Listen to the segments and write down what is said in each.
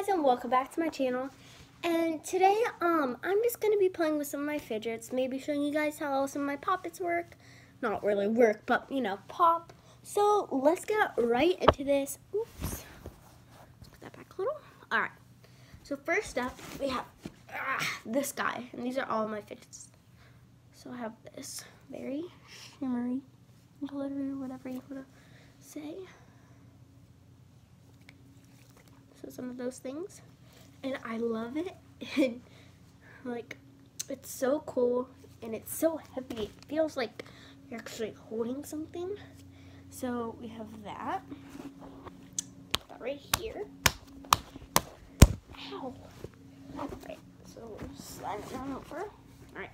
guys, and welcome back to my channel. And today I'm just gonna be playing with some of my fidgets, maybe showing you guys how some of my poppets work. Not really work, but you know, pop. So let's get right into this. Oops, let's put that back a little. All right, so first up we have this guy, and these are all my fidgets. So I have this very shimmery, glittery, whatever you want to say. So some of those things, and I love it. And like, it's so cool, and it's so heavy. It feels like you're actually holding something. So we have that right here. Ow! Right, so we'll just slide it down over. All right.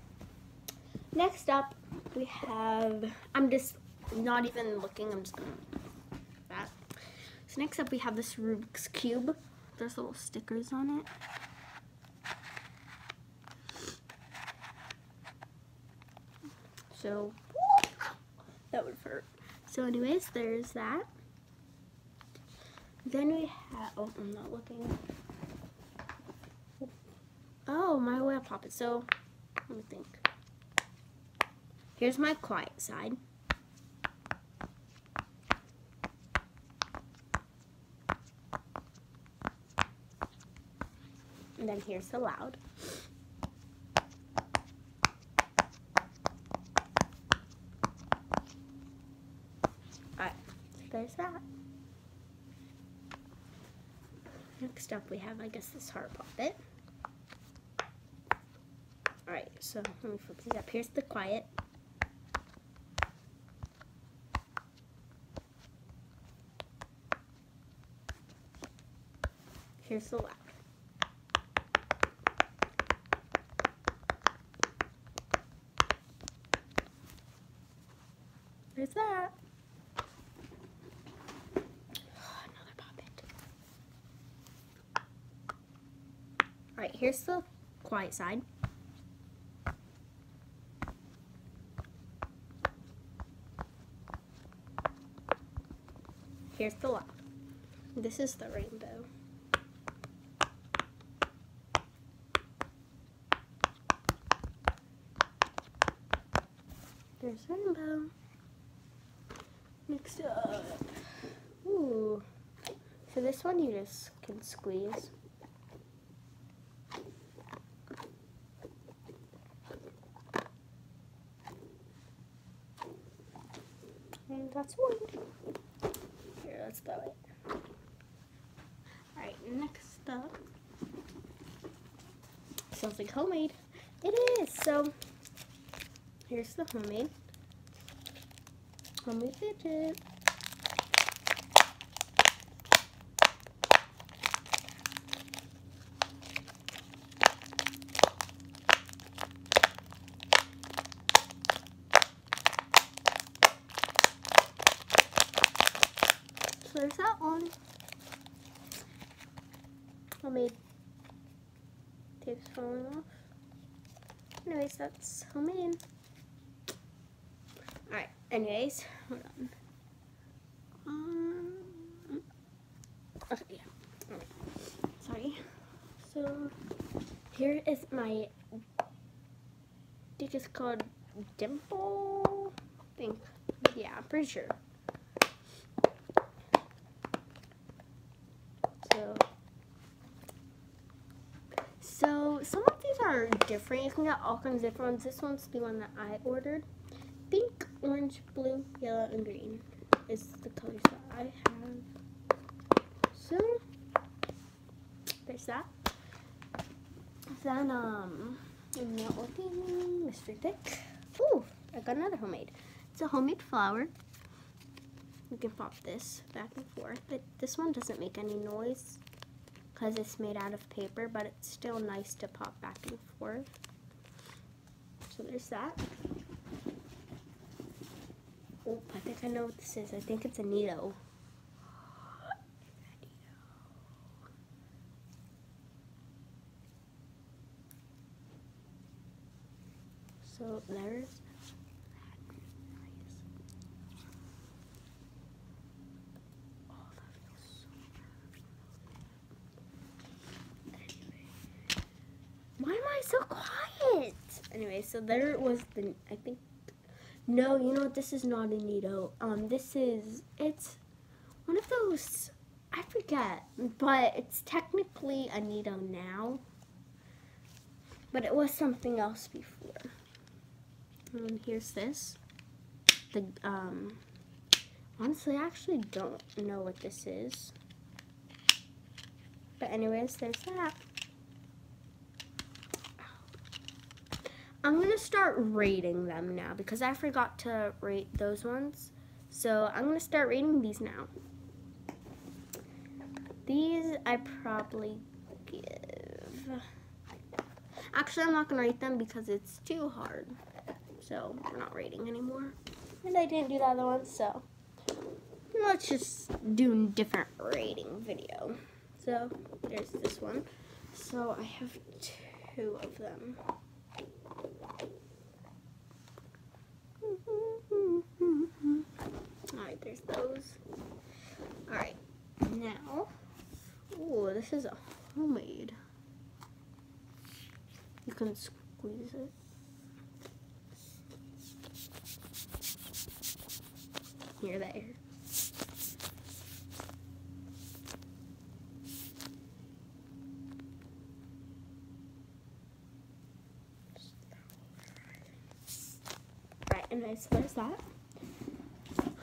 Next up, we have. I'm just not even looking. I'm just gonna that. So next up we have this Rubik's Cube. There's little stickers on it. So, that would hurt. So anyways, there's that. Then we have, oh, I'm not looking. Oh, my web poppet. So, let me think. Here's my quiet side. And then here's the loud. Alright, so there's that. Next up we have, I guess, this heart poppet. Alright, so let me flip these up. Here's the quiet. Here's the loud. There's that. Oh, another poppet. Alright, here's the quiet side. Here's the loud. This is the rainbow. There's rainbow. Next up, ooh, so this one you just can squeeze. And that's one. Here, let's throw it. Alright, next up, sounds like homemade. It is, so here's the homemade fidget. So there's that one. Homemade tape's falling off. Anyways, that's homemade. Alright, anyways, hold on. Okay, yeah. Alright. Sorry. So, here is my, I think it's called Dimple, I think. Yeah, I'm pretty sure. So some of these are different. You can get all kinds of different ones. This one's the one that I ordered. Pink, orange, blue, yellow, and green is the colors that I have. So there's that. Then I'm not looking. Mystery pick. Ooh, I got another homemade. It's a homemade flower. You can pop this back and forth. But this one doesn't make any noise because it's made out of paper, but it's still nice to pop back and forth. So there's that. Oh, I think I know what this is. I think it's a needle. So there's that. Oh, that feels so so quiet. Anyway, so there was the, I think, no, you know what, this is not a Nido. It's one of those, I forget, but it's technically a Nido now. But it was something else before. Here's this. Honestly, I actually don't know what this is. But anyways, there's that. I'm going to start rating them now because I forgot to rate those ones. So I'm going to start rating these now. These I probably give... Actually, I'm not going to rate them because it's too hard. So we're not rating anymore. And I didn't do the other one, so let's just do a different rating video. So there's this one. So I have 2 of them. Alright, there's those. Alright, now, ooh, this is a homemade. You can squeeze it. Here, there. Right, and so there's that.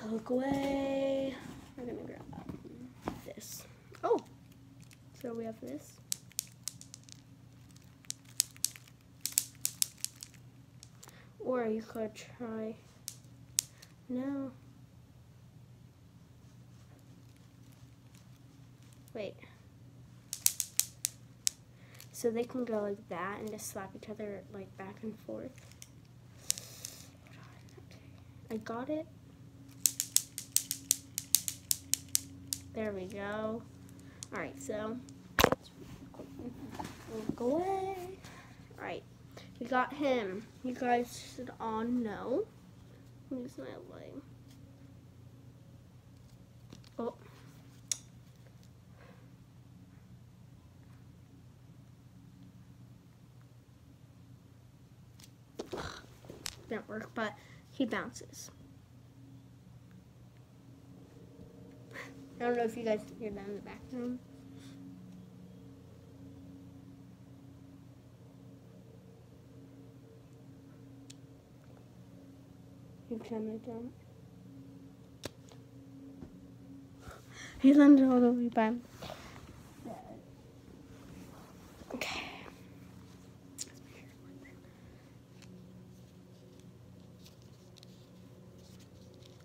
Look away. We're gonna grab this. Oh, so we have this. Or you could try, no. Wait. So they can go like that and just slap each other like back and forth. I got it. There we go. Alright, so look away. Alright, we got him. You guys should all know. Use my light. Oh. Didn't work, but he bounces. I don't know if you guys can hear that in the background. He's trying to jump. He landed all the way back. Okay.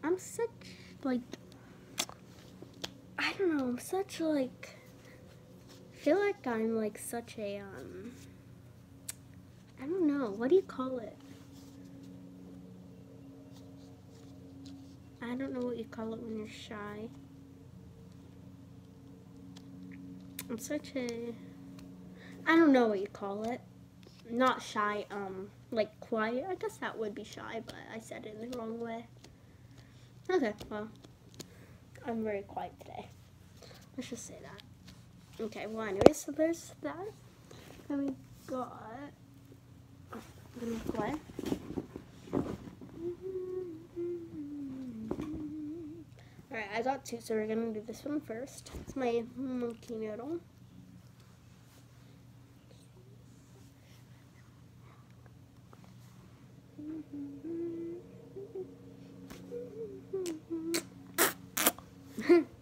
I'm such, like, I don't know, I'm such, like, I feel like I'm, like, such a, I don't know, what do you call it? I don't know what you call it when you're shy. I'm such a, I don't know what you call it. Not shy, like quiet. I guess that would be shy, but I said it in the wrong way. Okay, well, I'm very quiet today. Let's just say that. Okay, well, anyway, so there's that. Then we got, oh, I'm gonna play. Alright, I got 2, so we're gonna do this one first. It's my monkey noodle.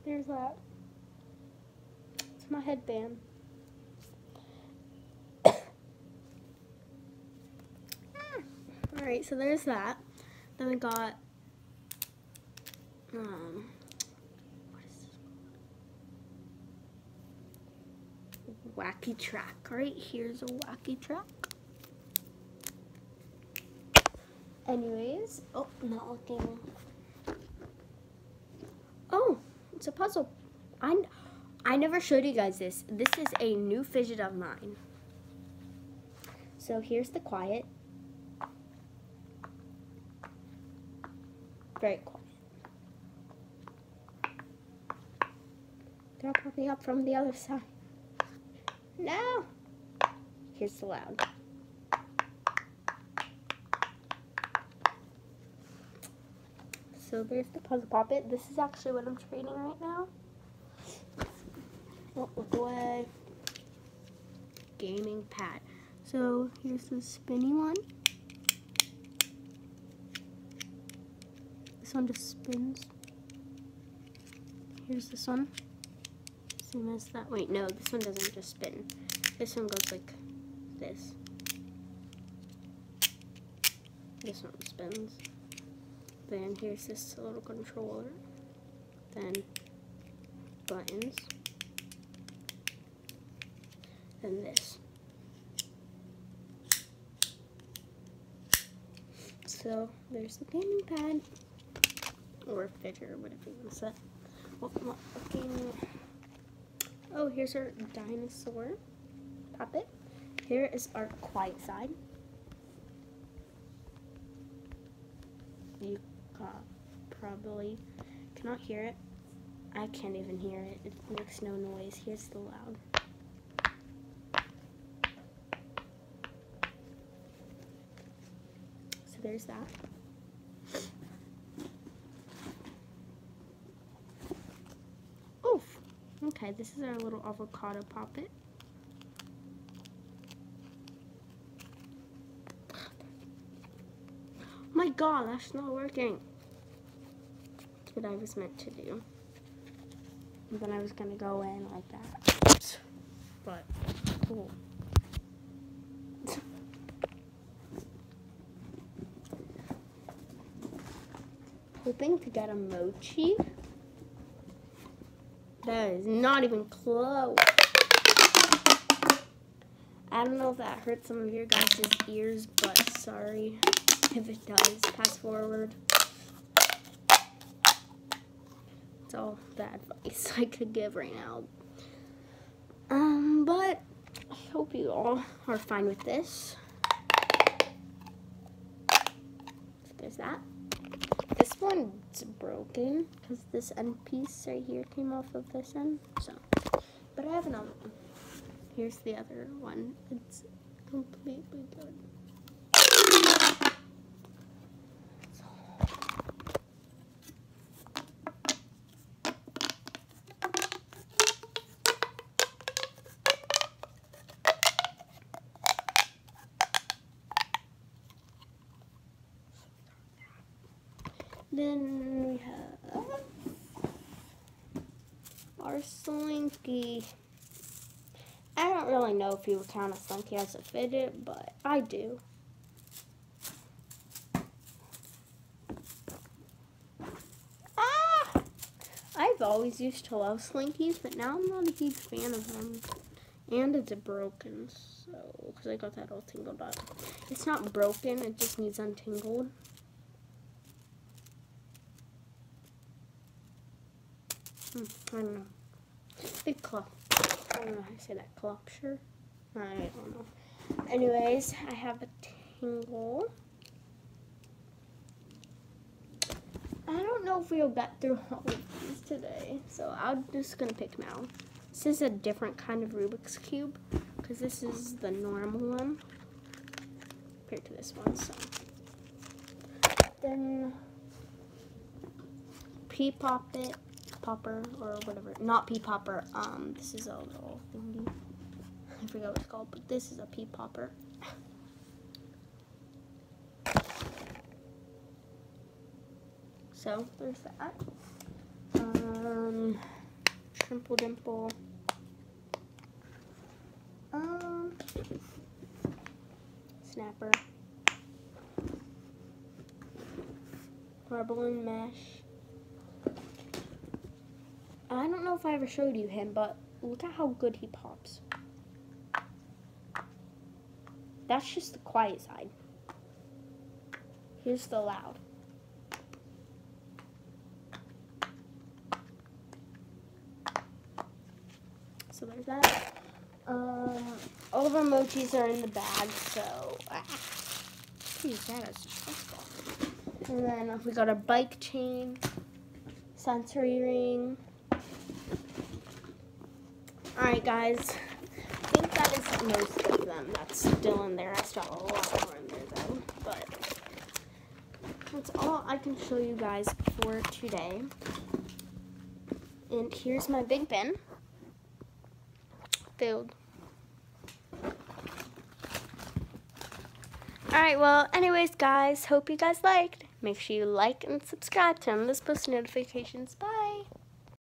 There's that. It's my headband. Alright, so there's that. Then we got what is this? Wacky track. Right here's a wacky track. Anyways, oh, not looking. Oh, it's a puzzle. I never showed you guys this. This is a new fidget of mine. So here's the quiet. Very quiet. They're popping up from the other side. No! Here's the loud. So there's the puzzle poppet. This is actually what I'm trading right now. Oh, look away. Gaming pad. So here's the spinny one. This one just spins. Here's this one. Same as that. Wait, no, this one doesn't just spin. This one goes like this. This one spins. Then here's this little controller. Then buttons. Then this. So there's the gaming pad. Or fidget, or whatever you want to say. Oh, here's our dinosaur puppet. Here is our quiet side. You probably cannot hear it. I can't even hear it. It makes no noise. Here's the loud. So there's that. Oof. Okay, this is our little avocado poppet. Oh my god, that's not working. That's what I was meant to do. And then I was gonna go in like that. But, cool. Hoping to get a mochi. That is not even close. I don't know if that hurt some of your guys' ears, but sorry if it does. Pass forward. That's all the advice I could give right now. But I hope you all are fine with this. So there's that. This one's broken because this end piece right here came off of this end. So, but I have another one. Here's the other one. It's completely good. Then we have our Slinky. I don't really know if you would count a Slinky as a fidget, but I do. Ah! I've always used to love Slinkies, but now I'm not a huge fan of them. And it's broken, so, because I got that all tingled up. It's not broken, it just needs untingled. I don't know. Big club. I don't know how to say that. Clubshire? I don't know. Anyways, I have a tingle. I don't know if we'll get through all of these today, so I'm just gonna pick now. This is a different kind of Rubik's Cube, because this is the normal one compared to this one, so. Then, Pea Poppet. Popper or whatever, not pea popper. This is a little thingy. I forgot what it's called, but this is a pea popper. So there's that. Trimple Dimple. Snapper. Rubble and Mesh. I don't know if I ever showed you him, but look at how good he pops. That's just the quiet side. Here's the loud. So there's that. All of our mochis are in the bag, so use that as a stressball. And then we got our bike chain, sensory ring. Alright guys, I think that is most of them that's still in there. I still have a lot more in there though, but that's all I can show you guys for today. And here's my big bin filled. Alright, well, anyways, guys, hope you guys liked. Make sure you like and subscribe, turn on those post notifications. Bye!